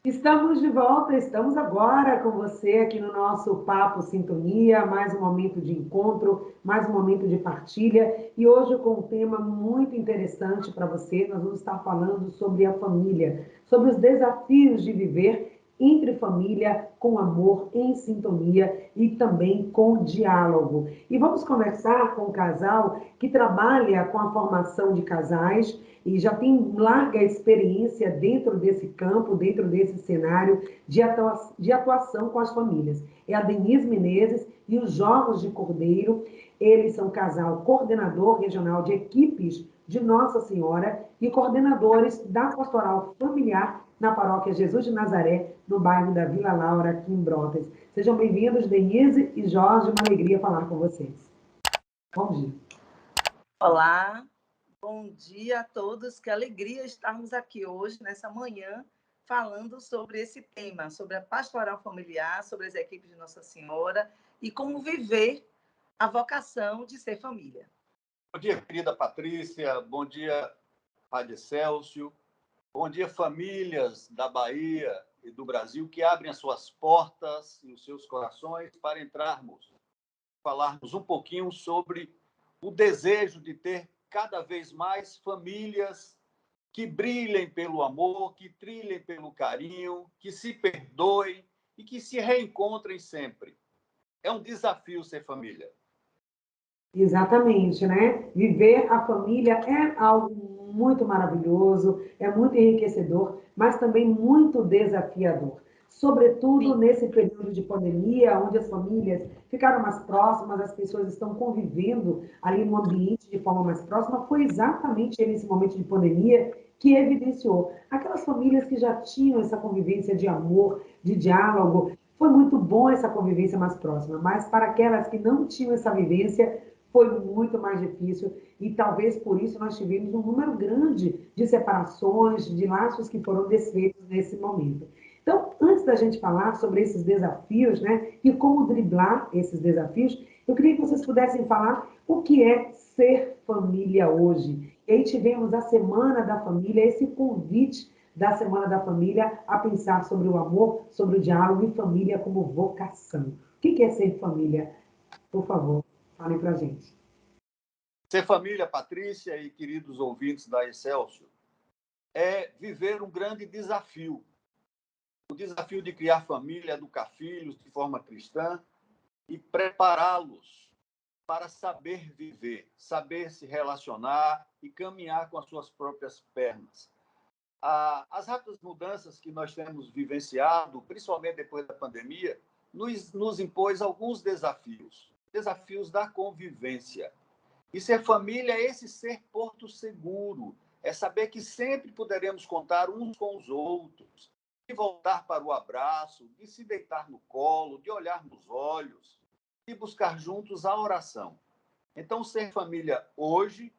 Estamos de volta, estamos agora com você aqui no nosso Papo Sintonia, mais um momento de encontro, mais um momento de partilha e hoje com um tema muito interessante para você. Nós vamos estar falando sobre a família, sobre os desafios de viver entre família, com amor, em sintonia e também com diálogo. E vamos conversar com um casal que trabalha com a formação de casais e já tem larga experiência dentro desse campo, dentro desse cenário de atuação com as famílias. É a Denise Menezes e os Jorge de Cordeiro. Eles são casal coordenador regional de equipes de Nossa Senhora e coordenadores da Pastoral Familiar na Paróquia Jesus de Nazaré, no bairro da Vila Laura, aqui em Brotas. Sejam bem-vindos, Denise e Jorge, uma alegria falar com vocês. Bom dia. Olá, bom dia a todos, que alegria estarmos aqui hoje, nessa manhã, falando sobre esse tema, sobre a pastoral familiar, sobre as equipes de Nossa Senhora e como viver a vocação de ser família. Bom dia, querida Patrícia, bom dia, Padre Célcio, bom dia, famílias da Bahia e do Brasil que abrem as suas portas e os seus corações para falarmos um pouquinho sobre o desejo de ter cada vez mais famílias que brilhem pelo amor, que trilhem pelo carinho, que se perdoem e que se reencontrem sempre. É um desafio ser família. Exatamente, né? Viver a família é algo muito maravilhoso, é muito enriquecedor, mas também muito desafiador. Sobretudo nesse período de pandemia, onde as famílias ficaram mais próximas, as pessoas estão convivendo ali no ambiente de forma mais próxima, foi exatamente nesse momento de pandemia que evidenciou aquelas famílias que já tinham essa convivência de amor, de diálogo. Foi muito bom essa convivência mais próxima, mas para aquelas que não tinham essa vivência, foi muito mais difícil e talvez por isso nós tivemos um número grande de separações, de laços que foram desfeitos nesse momento. Então, antes da gente falar sobre esses desafios, né, e como driblar esses desafios, eu queria que vocês pudessem falar o que é ser família hoje. E aí tivemos a Semana da Família, esse convite da Semana da Família a pensar sobre o amor, sobre o diálogo e família como vocação. O que é ser família? Por favor, falem para a gente. Ser família, Patrícia e queridos ouvintes da Excelsior, é viver um grande desafio. O desafio de criar família, educar filhos de forma cristã e prepará-los para saber viver, saber se relacionar e caminhar com as suas próprias pernas. As rápidas mudanças que nós temos vivenciado, principalmente depois da pandemia, nos impôs alguns desafios. Desafios da convivência. E ser família é esse ser porto seguro, é saber que sempre poderemos contar uns com os outros, de voltar para o abraço, de se deitar no colo, de olhar nos olhos, de buscar juntos a oração. Então, ser família hoje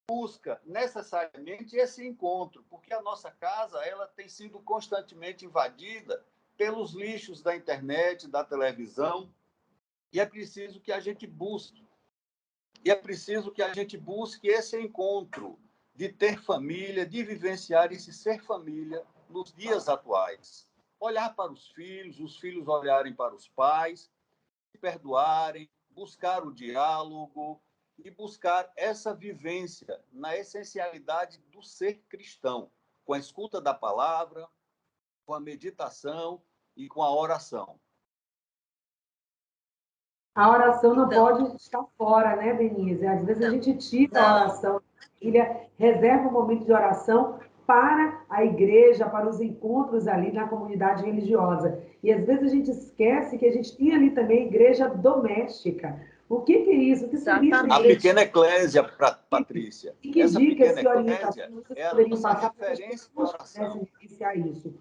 busca necessariamente esse encontro, porque a nossa casa ela tem sido constantemente invadida pelos lixos da internet, da televisão, e é preciso que a gente busque esse encontro de ter família, de vivenciar esse ser família nos dias atuais. Olhar para os filhos olharem para os pais, se perdoarem, buscar o diálogo e buscar essa vivência na essencialidade do ser cristão, com a escuta da palavra, com a meditação e com a oração. A oração não pode estar fora, né, Denise? Às vezes a gente tira a oração da família, reserva um momento de oração para a igreja, para os encontros ali na comunidade religiosa. E às vezes a gente esquece que a gente tinha ali também a igreja doméstica. O que é isso? O que seria essa igreja? A pequena eclésia, Patrícia. E que dicas e orientações vocês poderiam passar para que as pessoas pudessem vivenciar isso?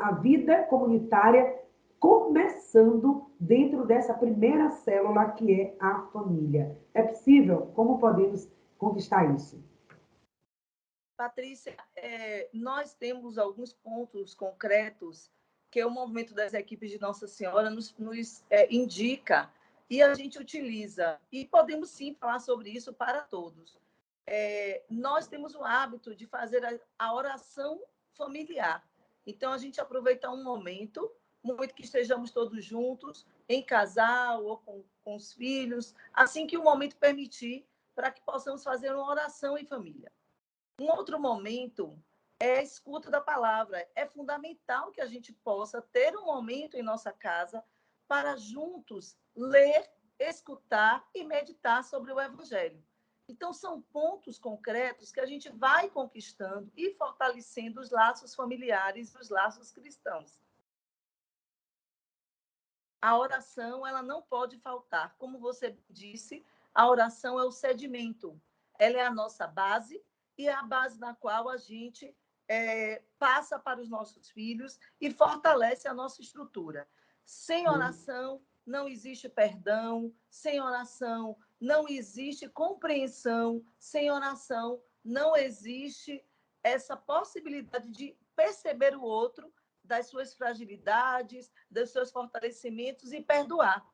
A vida comunitária começando dentro dessa primeira célula que é a família. É possível? Como podemos conquistar isso? Patrícia, nós temos alguns pontos concretos que o movimento das equipes de Nossa Senhora nos indica e a gente utiliza. E podemos sim falar sobre isso para todos. Nós temos o hábito de fazer a oração familiar. Então, a gente aproveita um momento, muito que estejamos todos juntos, em casal ou com os filhos, assim que o momento permitir, para que possamos fazer uma oração em família. Um outro momento é a escuta da palavra. É fundamental que a gente possa ter um momento em nossa casa para juntos ler, escutar e meditar sobre o Evangelho. Então, são pontos concretos que a gente vai conquistando e fortalecendo os laços familiares e os laços cristãos. A oração, ela não pode faltar. Como você disse, a oração é o sedimento. Ela é a nossa base e é a base na qual a gente passa para os nossos filhos e fortalece a nossa estrutura. Sem oração, não existe perdão. Sem oração, não existe compreensão. Sem oração, não existe essa possibilidade de perceber o outro, das suas fragilidades, dos seus fortalecimentos e perdoar.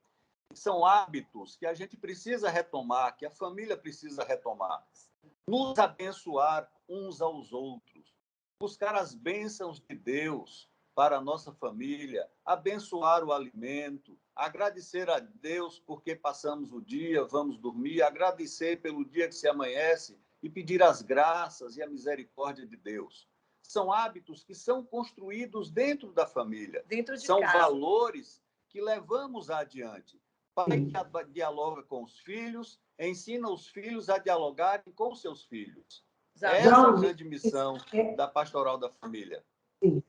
São hábitos que a gente precisa retomar, que a família precisa retomar. Nos abençoar uns aos outros, buscar as bênçãos de Deus para a nossa família, abençoar o alimento, agradecer a Deus porque passamos o dia, vamos dormir, agradecer pelo dia que se amanhece e pedir as graças e a misericórdia de Deus. São hábitos que são construídos dentro da família. Dentro de são casa. Valores que levamos adiante. Pai que dialoga com os filhos, ensina os filhos a dialogarem com seus filhos. Essa é a grande missão da Pastoral da Família. Sim.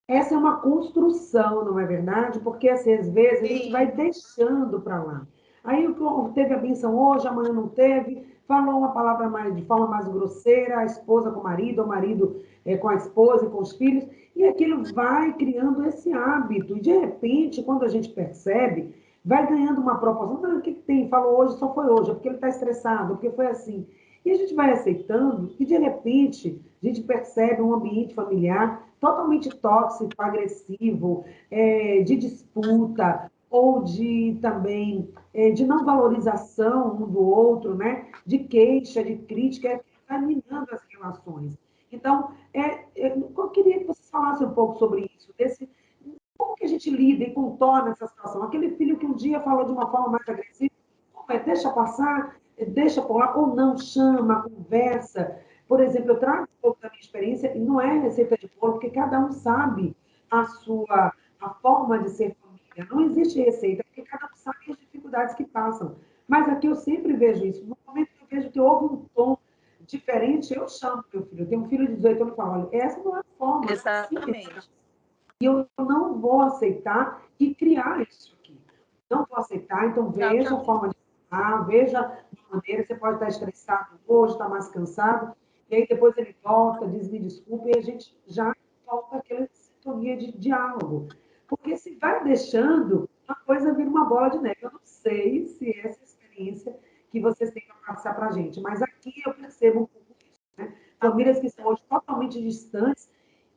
Essa é uma construção, não é verdade? Porque, assim, às vezes, a gente vai deixando para lá. Aí teve a bênção hoje, amanhã não teve, falou uma palavra de forma mais grosseira, a esposa com o marido com a esposa e com os filhos, e aquilo vai criando esse hábito. E, de repente, quando a gente percebe, vai ganhando uma proporção. Não, o que tem? Falou hoje, só foi hoje, é porque ele está estressado, porque foi assim. E a gente vai aceitando e, de repente, a gente percebe um ambiente familiar totalmente tóxico, agressivo, de disputa, ou de também de não valorização um do outro, né? De queixa, de crítica, que está minando as relações. Então, eu queria que vocês falassem um pouco sobre isso, como que a gente lida e contorna essa situação. Aquele filho que um dia falou de uma forma mais agressiva, deixa passar, deixa por lá, ou não, chama, conversa. Por exemplo, eu trago um pouco da minha experiência, e não é receita de bolo, porque cada um sabe a forma de ser família. Não existe receita, porque cada um sabe as dificuldades que passam. Mas aqui eu sempre vejo isso. No momento que eu vejo que houve um tom diferente, eu chamo meu filho. Eu tenho um filho de 18 anos e falo, olha, essa não é a forma. Exatamente. E eu não vou aceitar e criar isso aqui. Não vou aceitar, então veja a forma de falar, veja a maneira, você pode estar estressado hoje, estar mais cansado, e aí depois ele volta, diz me desculpe, e a gente já volta aquela sintonia de diálogo. Porque se vai deixando, a coisa vira uma bola de neve. Eu não sei se essa é a experiência que vocês têm para passar para a gente, mas aqui eu percebo um pouco isso. Né? Famílias que estão hoje totalmente distantes,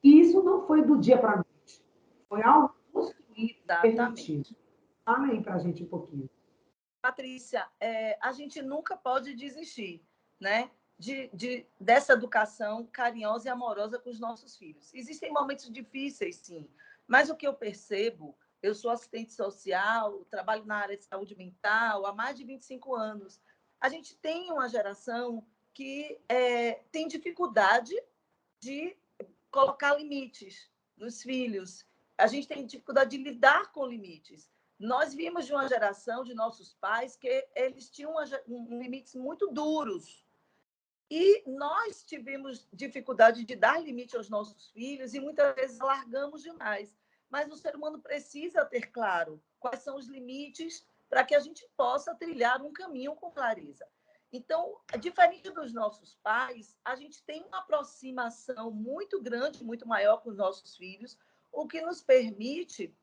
e isso não foi do dia para a noite. Foi algo construído, permitido. Fala aí para a gente um pouquinho. Patrícia, a gente nunca pode desistir, né? Dessa educação carinhosa e amorosa com os nossos filhos. Existem momentos difíceis, sim, mas o que eu percebo, eu sou assistente social, trabalho na área de saúde mental há mais de 25 anos. A gente tem uma geração que tem dificuldade de colocar limites nos filhos. A gente tem dificuldade de lidar com limites. Nós vimos de uma geração de nossos pais que eles tinham limites muito duros. E nós tivemos dificuldade de dar limite aos nossos filhos e muitas vezes alargamos demais. Mas o ser humano precisa ter claro quais são os limites para que a gente possa trilhar um caminho com clareza. Então, diferente dos nossos pais, a gente tem uma aproximação muito grande, muito maior com os nossos filhos, o que nos permite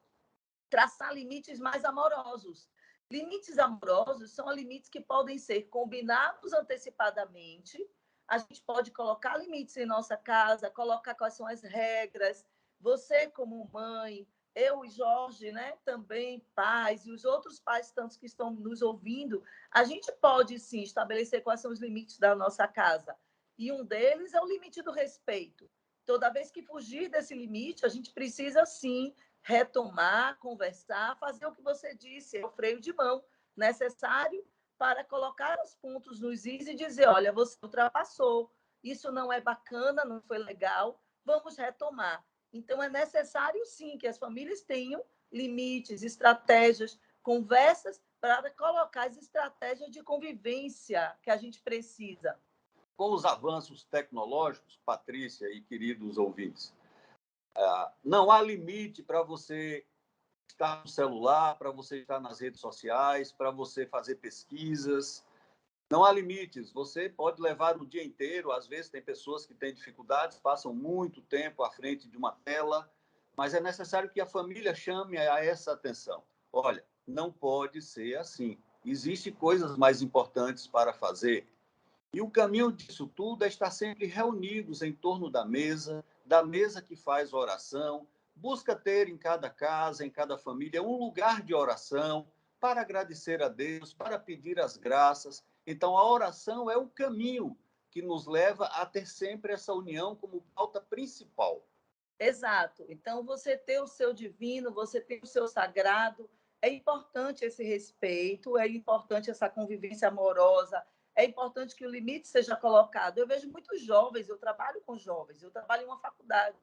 traçar limites mais amorosos. Limites amorosos são limites que podem ser combinados antecipadamente. A gente pode colocar limites em nossa casa, colocar quais são as regras. Você, como mãe, eu e Jorge, né, também pais, e os outros pais tantos que estão nos ouvindo, a gente pode, sim, estabelecer quais são os limites da nossa casa. E um deles é o limite do respeito. Toda vez que fugir desse limite, a gente precisa, sim, retomar, conversar, fazer o que você disse, é o freio de mão necessário para colocar os pontos nos is e dizer, olha, você ultrapassou, isso não é bacana, não foi legal, vamos retomar. Então, é necessário, sim, que as famílias tenham limites, estratégias, conversas para colocar as estratégias de convivência que a gente precisa. Com os avanços tecnológicos, Patrícia e queridos ouvintes, não há limite para você estar no celular, para você estar nas redes sociais, para você fazer pesquisas. Não há limites. Você pode levar o dia inteiro. Às vezes, tem pessoas que têm dificuldades, passam muito tempo à frente de uma tela, mas é necessário que a família chame a essa atenção. Olha, não pode ser assim. Existem coisas mais importantes para fazer. E o caminho disso tudo é estar sempre reunidos em torno da mesa que faz oração, busca ter em cada casa, em cada família, um lugar de oração para agradecer a Deus, para pedir as graças. Então, a oração é o caminho que nos leva a ter sempre essa união como pauta principal. Exato. Então, você ter o seu divino, você ter o seu sagrado, é importante esse respeito, é importante essa convivência amorosa, é importante que o limite seja colocado. Eu vejo muitos jovens, eu trabalho com jovens, eu trabalho em uma faculdade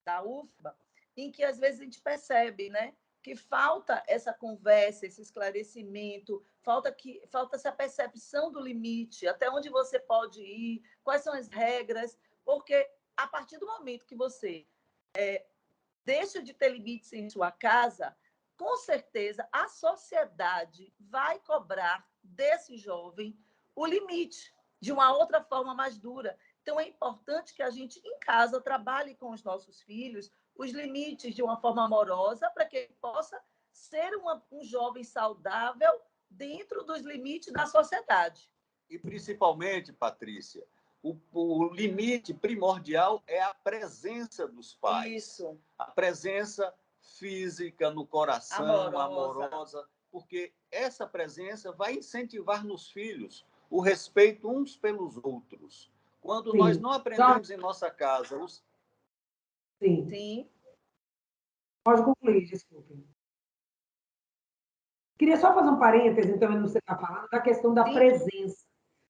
da UFBA, em que às vezes a gente percebe, né, que falta essa conversa, esse esclarecimento, falta essa percepção do limite, até onde você pode ir, quais são as regras, porque a partir do momento que você deixa de ter limites em sua casa, com certeza a sociedade vai cobrar desse jovem o limite de uma outra forma mais dura. Então, é importante que a gente, em casa, trabalhe com os nossos filhos os limites de uma forma amorosa para que ele possa ser um jovem saudável dentro dos limites da sociedade. E, principalmente, Patrícia, o limite primordial é a presença dos pais. Isso. A presença física no coração, amorosa, porque essa presença vai incentivar nos filhos o respeito uns pelos outros. Quando Sim. nós não aprendemos em nossa casa... Sim. Sim. Pode concluir, desculpe. Queria só fazer um parêntese, então, no que você está falando, da questão da presença.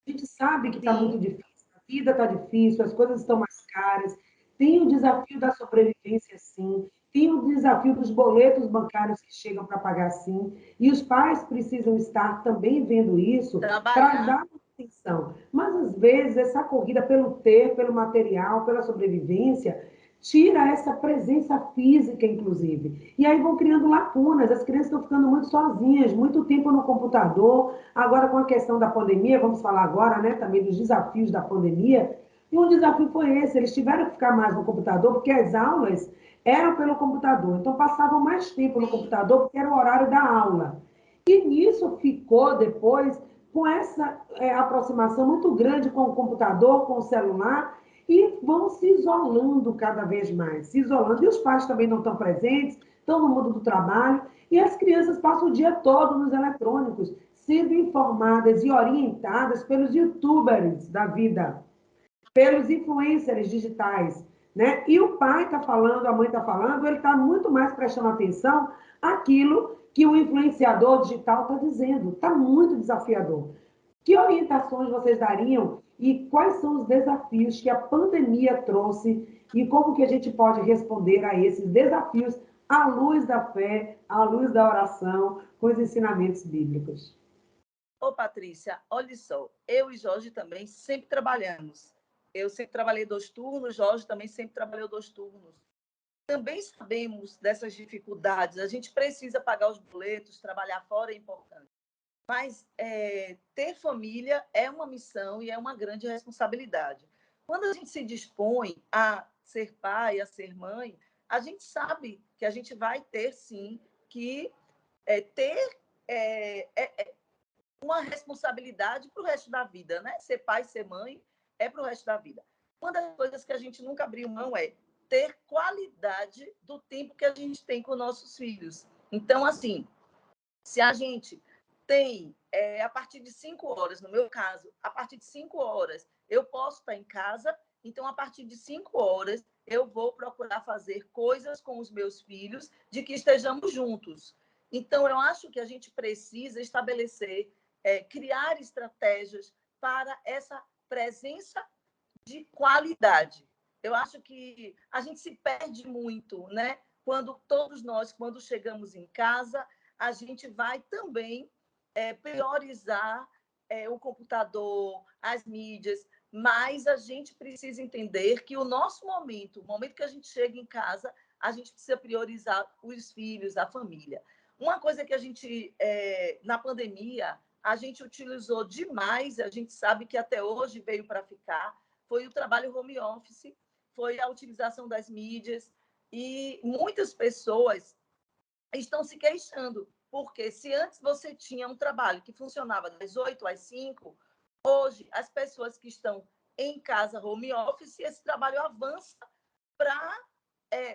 A gente sabe que está muito difícil, a vida está difícil, as coisas estão mais caras, tem o desafio da sobrevivência, sim, tem o desafio dos boletos bancários que chegam para pagar, sim, e os pais precisam estar também vendo isso para dar atenção. Mas, às vezes, essa corrida pelo ter, pelo material, pela sobrevivência, tira essa presença física, inclusive. E aí vão criando lacunas, as crianças estão ficando muito sozinhas, muito tempo no computador. Agora, com a questão da pandemia, vamos falar agora, né, também dos desafios da pandemia. E um desafio foi esse, eles tiveram que ficar mais no computador, porque as aulas eram pelo computador. Então, passavam mais tempo no computador, porque era o horário da aula. E nisso ficou, depois, com essa aproximação muito grande com o computador, com o celular, e vão se isolando cada vez mais, se isolando. E os pais também não estão presentes, estão no mundo do trabalho, e as crianças passam o dia todo nos eletrônicos, sendo informadas e orientadas pelos youtubers da vida, pelos influencers digitais, né? E o pai está falando, a mãe está falando, ele está muito mais prestando atenção àquilo que o influenciador digital está dizendo. Está muito desafiador. Que orientações vocês dariam e quais são os desafios que a pandemia trouxe e como que a gente pode responder a esses desafios à luz da fé, à luz da oração, com os ensinamentos bíblicos? Ô, Patrícia, olha só, eu e Jorge também sempre trabalhamos. Eu sempre trabalhei 2 turnos, Jorge também sempre trabalhou 2 turnos. Também sabemos dessas dificuldades, a gente precisa pagar os boletos, trabalhar fora é importante. Mas ter família é uma missão e é uma grande responsabilidade. Quando a gente se dispõe a ser pai, a ser mãe, a gente sabe que a gente vai ter, sim, que ter uma responsabilidade para o resto da vida, né? Ser pai, ser mãe é para o resto da vida. Uma das coisas que a gente nunca abriu mão é ter qualidade do tempo que a gente tem com nossos filhos. Então, assim, se a gente tem, a partir de 5 horas, no meu caso, a partir de 5 horas, eu posso estar em casa, então, a partir de 5 horas, eu vou procurar fazer coisas com os meus filhos de que estejamos juntos. Então, eu acho que a gente precisa estabelecer, criar estratégias para essa presença de qualidade. Eu acho que a gente se perde muito, né? Quando todos nós, quando chegamos em casa, a gente vai também priorizar o computador, as mídias, mas a gente precisa entender que o nosso momento, o momento que a gente chega em casa, a gente precisa priorizar os filhos, a família. Uma coisa que a gente, na pandemia, a gente utilizou demais, a gente sabe que até hoje veio para ficar, foi o trabalho home office, foi a utilização das mídias, e muitas pessoas estão se queixando, porque se antes você tinha um trabalho que funcionava das 8 às 5, hoje as pessoas que estão em casa home office, esse trabalho avança para,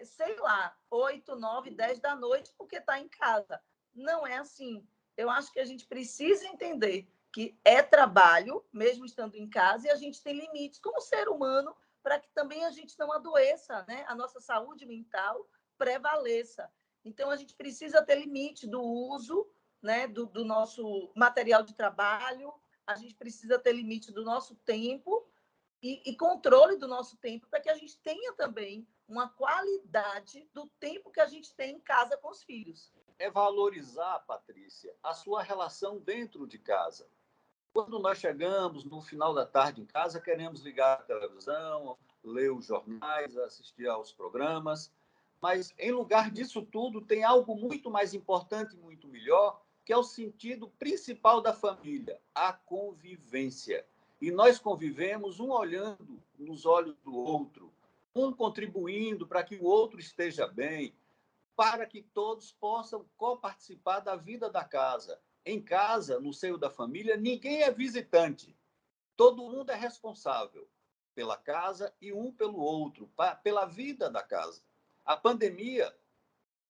sei lá, 8, 9, 10 da noite, porque está em casa. Não é assim. Eu acho que a gente precisa entender que é trabalho, mesmo estando em casa, e a gente tem limites como ser humano para que também a gente não adoeça, né? A nossa saúde mental prevaleça. Então, a gente precisa ter limite do uso, né, do nosso material de trabalho, a gente precisa ter limite do nosso tempo e controle do nosso tempo para que a gente tenha também uma qualidade do tempo que a gente tem em casa com os filhos. É valorizar, Patrícia, a sua relação dentro de casa. Quando nós chegamos no final da tarde em casa, queremos ligar a televisão, ler os jornais, assistir aos programas, mas em lugar disso tudo, tem algo muito mais importante e muito melhor, que é o sentido principal da família, a convivência. E nós convivemos um olhando nos olhos do outro, um contribuindo para que o outro esteja bem, para que todos possam coparticipar da vida da casa. Em casa, no seio da família, ninguém é visitante. Todo mundo é responsável pela casa e um pelo outro, pela vida da casa. A pandemia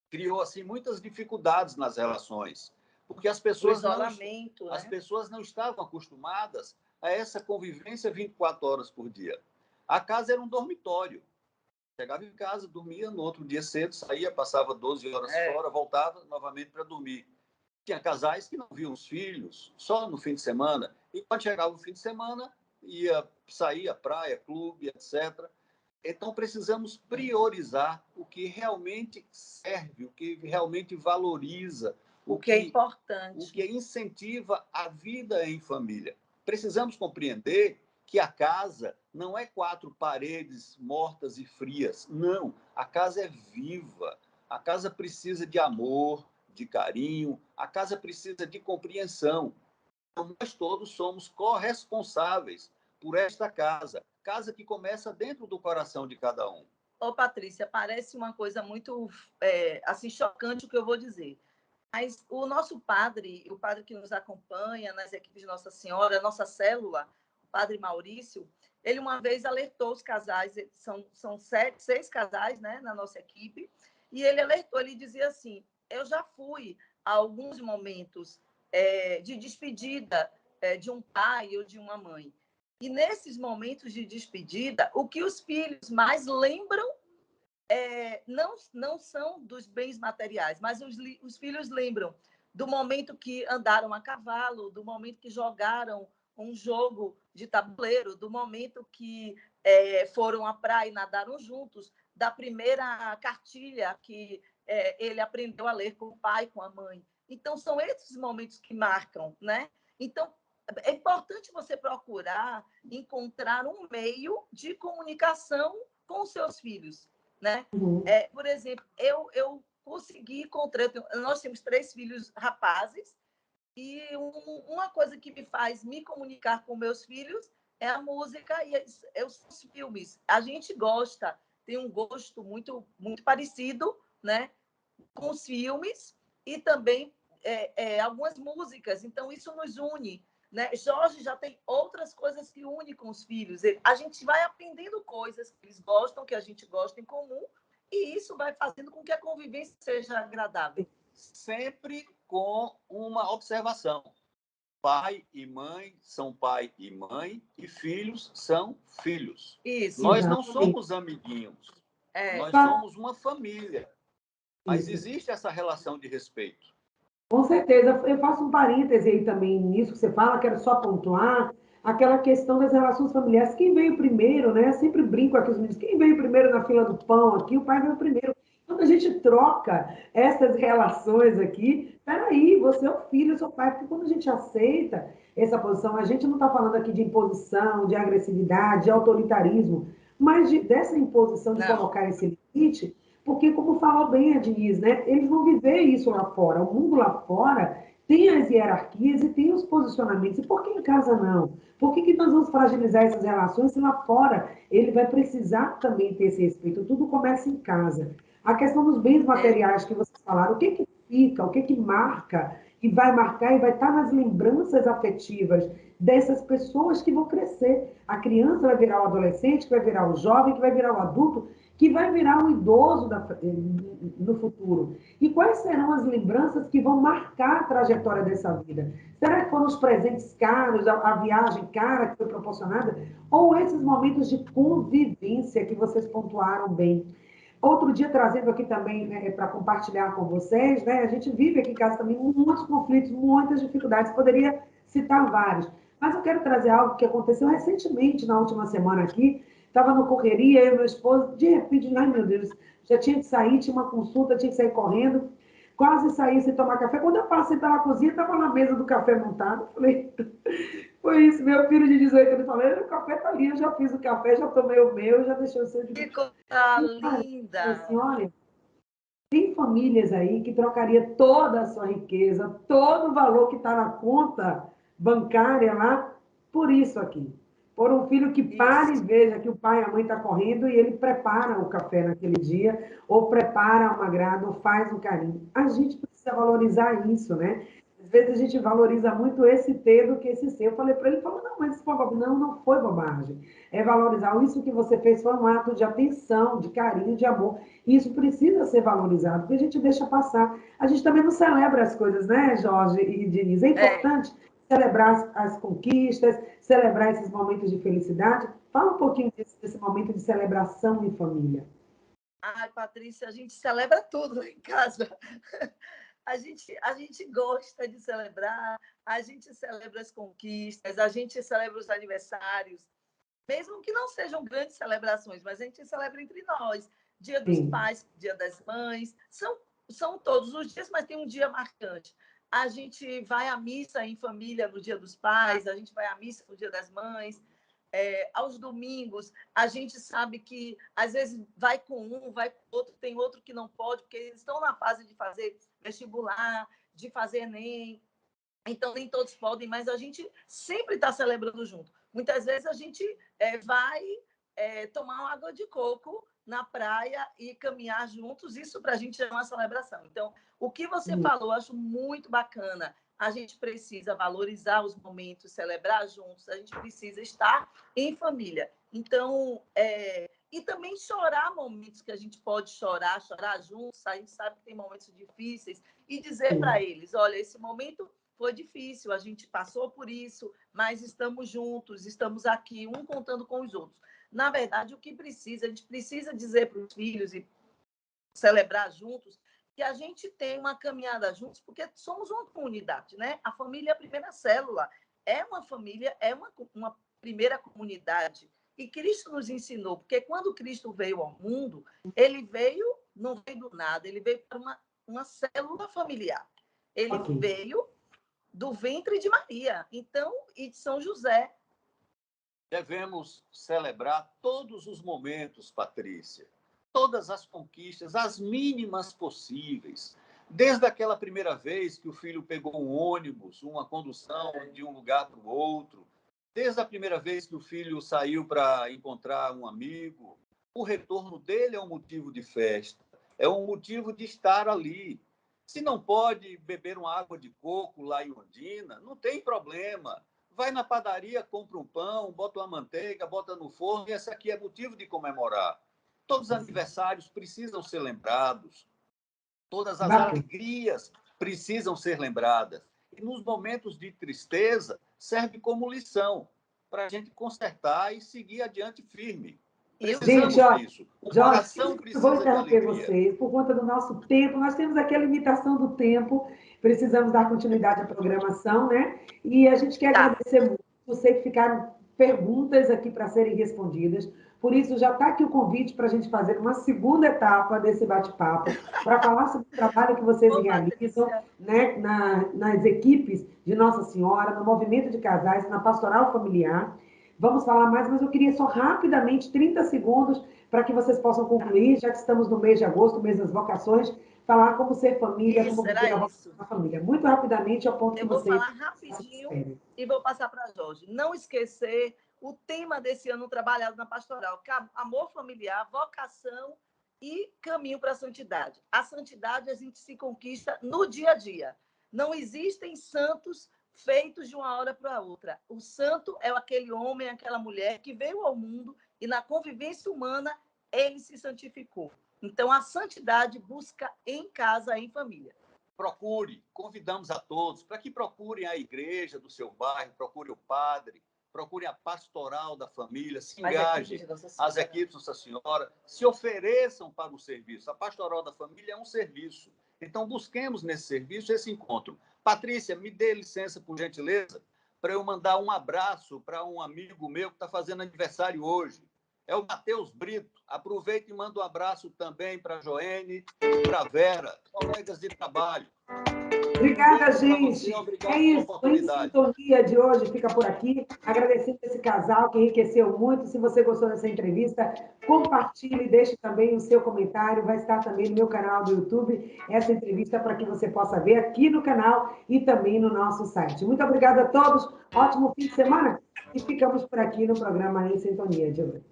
criou assim muitas dificuldades nas relações, porque as pessoas não estavam acostumadas a essa convivência 24 horas por dia. A casa era um dormitório. Chegava em casa, dormia, no outro dia cedo, saía, passava 12 horas fora, voltava novamente para dormir. Tinha casais que não viam os filhos só no fim de semana, e quando chegava o fim de semana, saía praia, clube, etc. Então, precisamos priorizar o que realmente serve, o que realmente valoriza, o que é importante, o que incentiva a vida em família. Precisamos compreender que a casa não é 4 paredes mortas e frias. Não, a casa é viva. A casa precisa de amor, de carinho, a casa precisa de compreensão. Então, nós todos somos corresponsáveis por esta casa. Casa que começa dentro do coração de cada um. Ô, Patrícia, parece uma coisa muito assim, chocante o que eu vou dizer. Mas o nosso padre, o padre que nos acompanha nas equipes de Nossa Senhora, a nossa célula, o padre Maurício, ele uma vez alertou os casais, são 6 casais, né, na nossa equipe, e ele alertou, ele dizia assim, eu já fui a alguns momentos de despedida de um pai ou de uma mãe. E nesses momentos de despedida, o que os filhos mais lembram não são dos bens materiais, mas os filhos lembram do momento que andaram a cavalo, do momento que jogaram um jogo de tabuleiro, do momento que foram à praia e nadaram juntos, da primeira cartilha que ele aprendeu a ler com o pai, com a mãe. Então, são esses momentos que marcam, né? Então, é importante você procurar encontrar um meio de comunicação com os seus filhos, né? Por exemplo, eu consegui encontrar... Nós temos 3 filhos rapazes e uma coisa que me faz me comunicar com meus filhos é a música e os filmes. A gente gosta, tem um gosto muito, muito parecido, né, com os filmes e também algumas músicas. Então, isso nos une. Né? Jorge já tem outras coisas que unem com os filhos. A gente vai aprendendo coisas que eles gostam, que a gente gosta em comum, e isso vai fazendo com que a convivência seja agradável. Sempre com uma observação. Pai e mãe são pai e mãe, e filhos são filhos. Isso. Nós não somos amiguinhos. Nós Fa- somos uma família, mas Isso. existe essa relação de respeito. Com certeza. Eu faço um parêntese aí também nisso que você fala, quero só pontuar aquela questão das relações familiares. Quem veio primeiro, né? Eu sempre brinco aqui os meninos, quem veio primeiro na fila do pão aqui, o pai veio primeiro. Quando a gente troca essas relações aqui, peraí, você é o filho, eu sou o pai, porque quando a gente aceita essa posição, a gente não está falando aqui de imposição, de agressividade, de autoritarismo, mas dessa imposição de Não. colocar esse limite, porque, como falou bem a Diniz, né, eles vão viver isso lá fora. O mundo lá fora tem as hierarquias e tem os posicionamentos. E por que em casa não? Por que nós vamos fragilizar essas relações se lá fora ele vai precisar também ter esse respeito? Tudo começa em casa. A questão dos bens materiais que vocês falaram, o que fica, o que marca, e vai marcar e vai estar nas lembranças afetivas dessas pessoas que vão crescer. A criança vai virar o adolescente, que vai virar o jovem, que vai virar o adulto, que vai virar um idoso no futuro. E quais serão as lembranças que vão marcar a trajetória dessa vida? Será que foram os presentes caros, a viagem cara que foi proporcionada? Ou esses momentos de convivência que vocês pontuaram bem? Outro dia, trazendo aqui também, né, para compartilhar com vocês, né, a gente vive aqui em casa também muitos conflitos, muitas dificuldades, poderia citar vários. Mas eu quero trazer algo que aconteceu recentemente, na última semana aqui. Estava no correria, eu e meu esposo, de repente, ai meu Deus, já tinha que sair, tinha uma consulta, tinha que sair correndo, quase saí sem tomar café. Quando eu passei pela cozinha, estava na mesa do café montado. Falei, foi isso, meu filho de 18 anos falou, o café está ali, eu já fiz o café, já tomei o meu, já deixei o seu de... Que coisa E, cara, assim, linda! olha, tem famílias aí que trocaria toda a sua riqueza, todo o valor que está na conta bancária lá, por isso aqui. Por um filho que pare e Isso. veja que o pai e a mãe estão correndo e ele prepara o café naquele dia, ou prepara um agrado, ou faz um carinho. A gente precisa valorizar isso, né? Às vezes a gente valoriza muito esse ter do que esse ser. Eu falei para ele, ele falou, não, mas isso foi bobagem. Não, não foi bobagem. É valorizar. Isso que você fez foi um ato de atenção, de carinho, de amor. E isso precisa ser valorizado, porque a gente deixa passar. A gente também não celebra as coisas, né, Jorge e Denise? É É. importante celebrar as conquistas, celebrar esses momentos de felicidade. Fala um pouquinho desse momento de celebração em família. Ai, Patrícia, a gente celebra tudo lá em casa. A gente gosta de celebrar, a gente celebra as conquistas, a gente celebra os aniversários, mesmo que não sejam grandes celebrações, mas a gente celebra entre nós. Dia dos Sim, Pais, Dia das Mães, são todos os dias, mas tem um dia marcante. A gente vai à missa em família no Dia dos Pais, a gente vai à missa no Dia das Mães. Aos domingos, a gente sabe que às vezes vai com um, vai com outro, tem outro que não pode, porque eles estão na fase de fazer vestibular, de fazer Enem, então nem todos podem, mas a gente sempre está celebrando junto. Muitas vezes a gente vai tomar uma água de coco na praia e caminhar juntos, isso para a gente é uma celebração. Então, o que você falou, eu acho muito bacana. A gente precisa valorizar os momentos, celebrar juntos, a gente precisa estar em família. Então, e também chorar momentos que a gente pode chorar juntos, a gente sabe que tem momentos difíceis, e dizer para sim, eles, olha, esse momento foi difícil, a gente passou por isso, mas estamos juntos, estamos aqui, um contando com os outros. Na verdade, o que precisa, a gente precisa dizer para os filhos e celebrar juntos que a gente tem uma caminhada juntos, porque somos uma comunidade, né? A família é a primeira célula, é uma família, é uma primeira comunidade. E Cristo nos ensinou, porque quando Cristo veio ao mundo, ele veio, não veio do nada, ele veio para uma célula familiar. Ele ok. veio do ventre de Maria, então, e de São José. Devemos celebrar todos os momentos, Patrícia, todas as conquistas, as mínimas possíveis. Desde aquela primeira vez que o filho pegou um ônibus, uma condução de um lugar para o outro, desde a primeira vez que o filho saiu para encontrar um amigo, o retorno dele é um motivo de festa, é um motivo de estar ali. Se não pode beber uma água de coco lá em Ondina, não tem problema. Vai na padaria, compra um pão, bota uma manteiga, bota no forno, e esse aqui é motivo de comemorar. Todos os aniversários precisam ser lembrados, todas as Bacana. alegrias precisam ser lembradas. E nos momentos de tristeza, serve como lição para a gente consertar e seguir adiante firme. Precisamos Gente, olha, disso. O Jorge, coração eu vou precisa de interromper alegria. vocês por conta do nosso tempo. Nós temos aqui a limitação do tempo, precisamos dar continuidade à programação, né? E a gente quer Tá. agradecer muito. Eu sei que ficaram perguntas aqui para serem respondidas, por isso já está aqui o convite para a gente fazer uma segunda etapa desse bate-papo, para falar sobre o trabalho que vocês Ô, realizam, Patrícia, né, nas equipes de Nossa Senhora, no movimento de casais, na pastoral familiar. Vamos falar mais, mas eu queria só rapidamente, 30 segundos, para que vocês possam concluir, já que estamos no mês de agosto, mês das vocações, falar como ser família, como isso, viver era a isso. vocação da família. Muito rapidamente, ao ponto que Eu vou vocês falar se rapidinho esperem. e vou passar para a Jorge. Não esquecer o tema desse ano trabalhado na pastoral, que é amor familiar, vocação e caminho para a santidade. A santidade a gente se conquista no dia a dia. Não existem santos feitos de uma hora para outra. O santo é aquele homem, aquela mulher que veio ao mundo e na convivência humana ele se santificou. Então, a santidade busca em casa, em família. Procure, convidamos a todos para que procurem a igreja do seu bairro, procure o padre, procure a pastoral da família, se engajem, as equipes de Nossa Senhora, se ofereçam para o serviço. A pastoral da família é um serviço. Então, busquemos nesse serviço esse encontro. Patrícia, me dê licença, por gentileza, para eu mandar um abraço para um amigo meu que está fazendo aniversário hoje. É o Matheus Brito. Aproveito e mando um abraço também para a Joene e para a Vera, colegas de trabalho. Obrigada, Beijo para você, gente. obrigado É pela isso. O Em oportunidade. Sintonia de hoje fica por aqui. Agradecendo esse casal que enriqueceu muito. Se você gostou dessa entrevista, compartilhe, deixe também o seu comentário. Vai estar também no meu canal do YouTube essa entrevista para que você possa ver aqui no canal e também no nosso site. Muito obrigada a todos. Ótimo fim de semana. E ficamos por aqui no programa Em Sintonia de hoje.